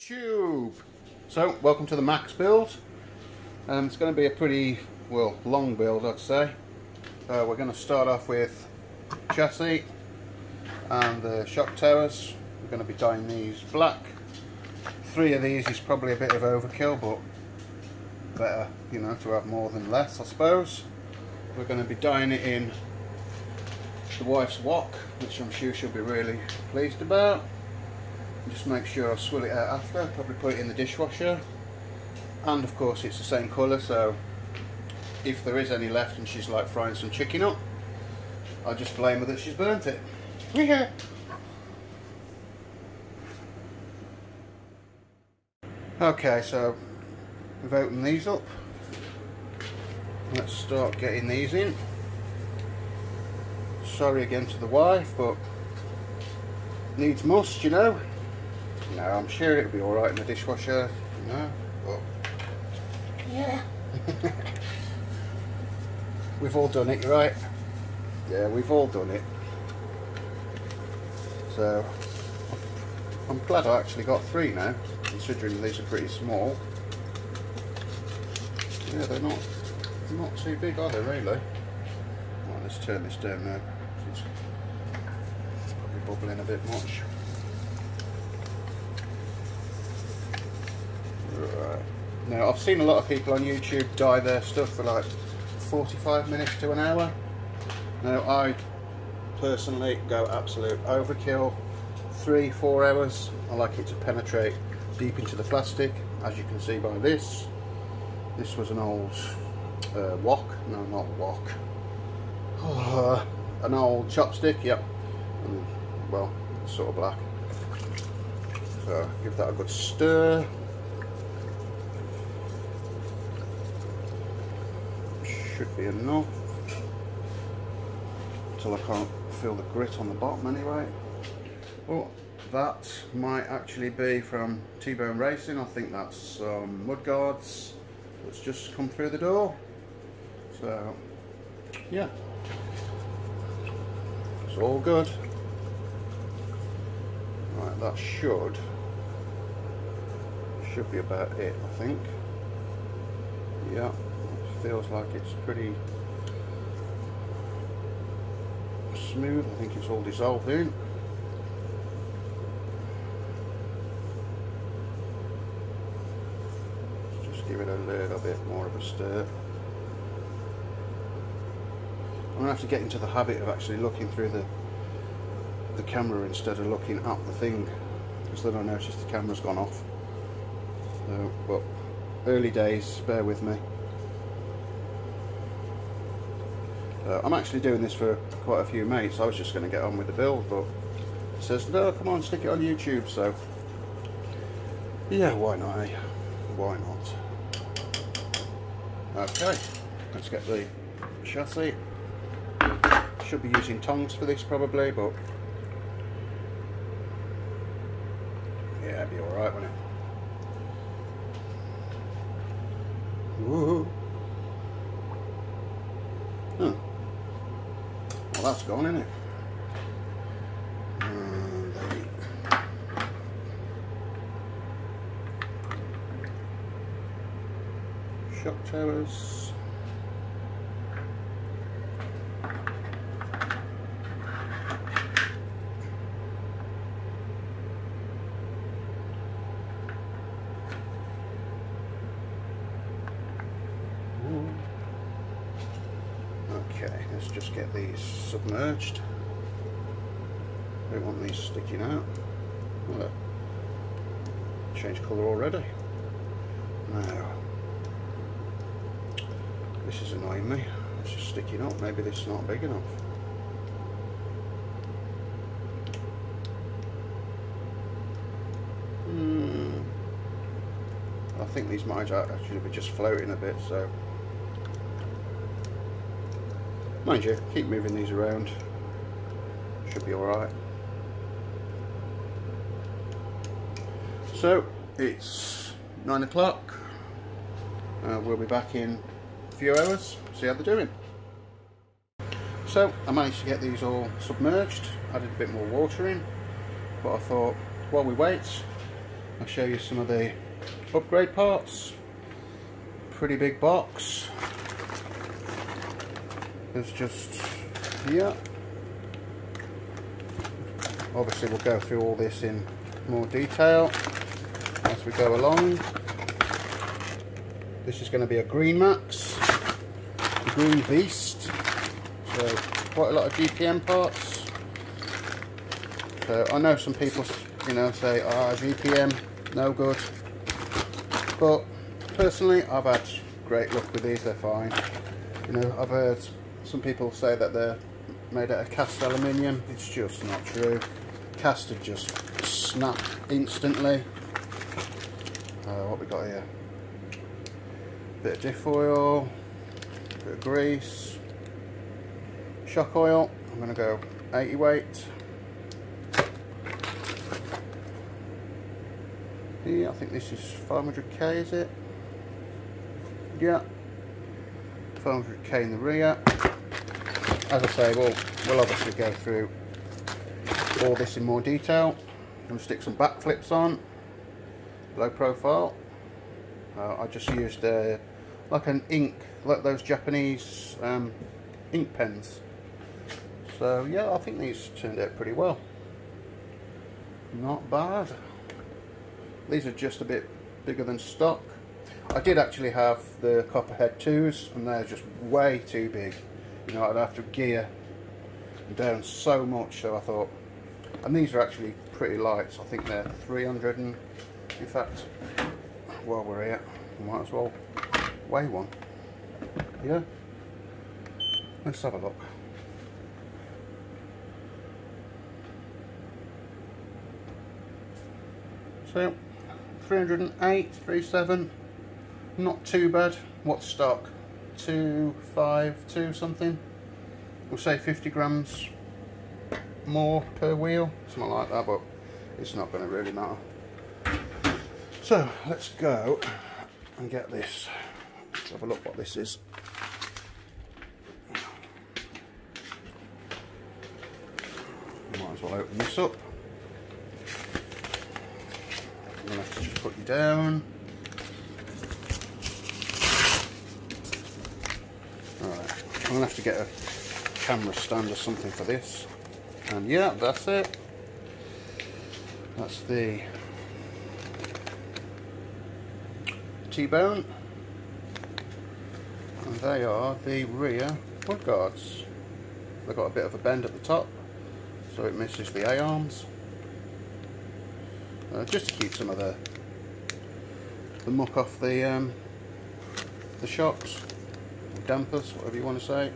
YouTube. So welcome to the Maxx build. It's going to be a pretty long build, I'd say. We're going to start off with chassis and the shock towers. We're going to be dyeing these black. 3 of these is probably a bit of overkill, but better, you know, to have more than less, I suppose. We're going to be dyeing it in the wife's wok, which I'm sure she'll be really pleased about. Just make sure I swill it out after, probably put it in the dishwasher. And of course it's the same colour, so if there is any left and she's like frying some chicken up, I'll just blame her that she's burnt it. Yeah. Okay, so we've opened these up. Let's start getting these in. Sorry again to the wife, but needs must, you know. No, I'm sure it'll be alright in the dishwasher, you know, but yeah. We've all done it, right? Yeah, we've all done it. So I'm glad I actually got 3 now, considering these are pretty small. Yeah, they're not too big, are they, really? Right, let's turn this down now. It's probably bubbling a bit much. Right. Now, I've seen a lot of people on YouTube dye their stuff for like 45 minutes to an hour. Now, I personally go absolute overkill. 3-4 hours. I like it to penetrate deep into the plastic, as you can see by this. This was an old wok. No, not wok. An old chopstick, yep. And, well, it's sort of black. So, give that a good stir. Should be enough until I can't feel the grit on the bottom anyway. Well, that might actually be from T-Bone Racing. I think that's some mud guards that's just come through the door. So yeah, it's all good. Right, that should be about it, I think. Yeah. Feels like it's pretty smooth. I think it's all dissolved in. Just give it a little bit more of a stir. I'm gonna have to get into the habit of actually looking through the camera instead of looking at the thing, because then I notice the camera's gone off. So, but early days, bear with me. I'm actually doing this for quite a few mates. I was just going to get on with the build, but it says, no, come on, stick it on YouTube. So yeah, why not, eh? Why not? Okay, let's get the chassis. Should be using tongs for this probably, but yeah, it'll be alright, won't it? Woohoo! Huh. Well, that's gone, isn't it? Shock towers. Okay, let's just get these submerged. Don't want these sticking out. Well, change colour already. Now, this is annoying me. It's just sticking up. Maybe this is not big enough. I think these might actually be just floating a bit, so mind you, keep moving these around, should be alright. So it's 9 o'clock, we'll be back in a few hours, see how they're doing. So I managed to get these all submerged, added a bit more water in, but I thought while we wait, I'll show you some of the upgrade parts. Pretty big box. There's just, yeah. Obviously we'll go through all this in more detail as we go along. This is going to be a green Maxx, a green beast, so quite a lot of GPM parts. So I know some people, you know, say, GPM, no good. But personally, I've had great luck with these, they're fine. You know, I've heard some people say that they're made out of cast aluminium. It's just not true. Cast would just snap instantly. What we got here? Bit of diff oil, bit of grease, shock oil. I'm going to go 80 weight. Yeah, I think this is 500k, is it? Yeah, 500k in the rear. As I say, we'll obviously go through all this in more detail. I'm going to stick some backflips on, low profile. I just used like an ink, like those Japanese ink pens. So yeah, I think these turned out pretty well. Not bad. These are just a bit bigger than stock. I did actually have the Copperhead 2s, and they're just way too big. You know, I'd have to gear down so much, so I thought, and these are actually pretty light, so I think they're 300, and in fact, while we're here, we might as well weigh one. Yeah, let's have a look. So 308, 37, not too bad. What's stock? 252 something. We'll say 50 grams more per wheel, something like that, but it's not going to really matter. So let's go and get this. Let's have a look what this is. Might as well open this up. I'm going to have to just put you down. Alright, I'm going to have to get a camera stand or something for this. And yeah, that's it. That's the T-bone. And they are the rear mud guards. They've got a bit of a bend at the top, so it misses the A-arms. Just to keep some of the muck off the shocks, dampers, whatever you want to say.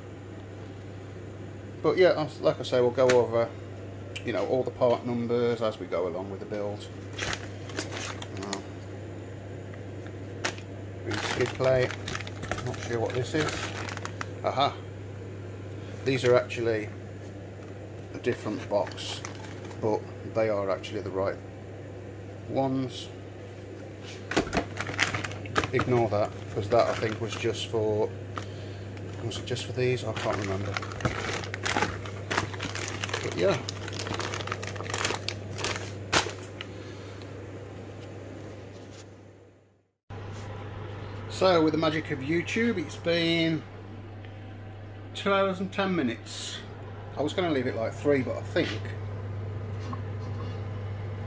But yeah, like I say, we'll go over, you know, all the part numbers as we go along with the build. Green skid plate. Not sure what this is. Aha! These are actually a different box, but they are actually the right ones. Ignore that, because that I think was just for, was it just for these? I can't remember. But yeah. So with the magic of YouTube, it's been 2 hours and 10 minutes. I was going to leave it like 3, but I think,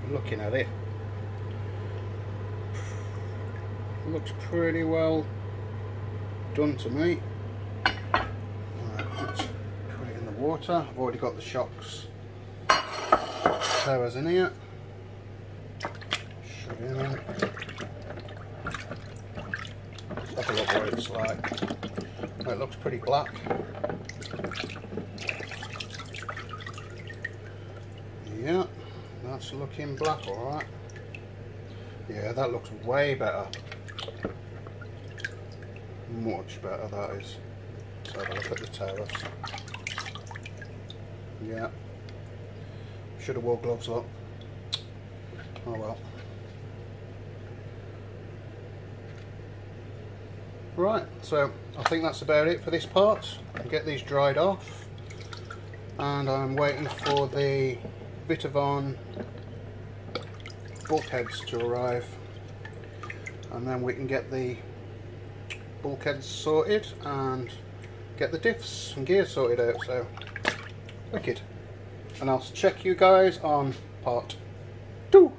looking at it, looks pretty well done to me. Right, let's put it in the water. I've already got the shocks towers in here. Shove it in. Let's have a look what it's like. Well, it looks pretty black. Yeah, that's looking black, alright. Yeah, that looks way better. Much better, that is. Let's have a look at the towers. Yeah. Should have wore gloves, look. Oh well. Right, so I think that's about it for this part. I'll get these dried off. And I'm waiting for the Vitavon bulkheads to arrive, and then we can get the bulkheads sorted and get the diffs and gears sorted out. So wicked. And I'll check you guys on part 2.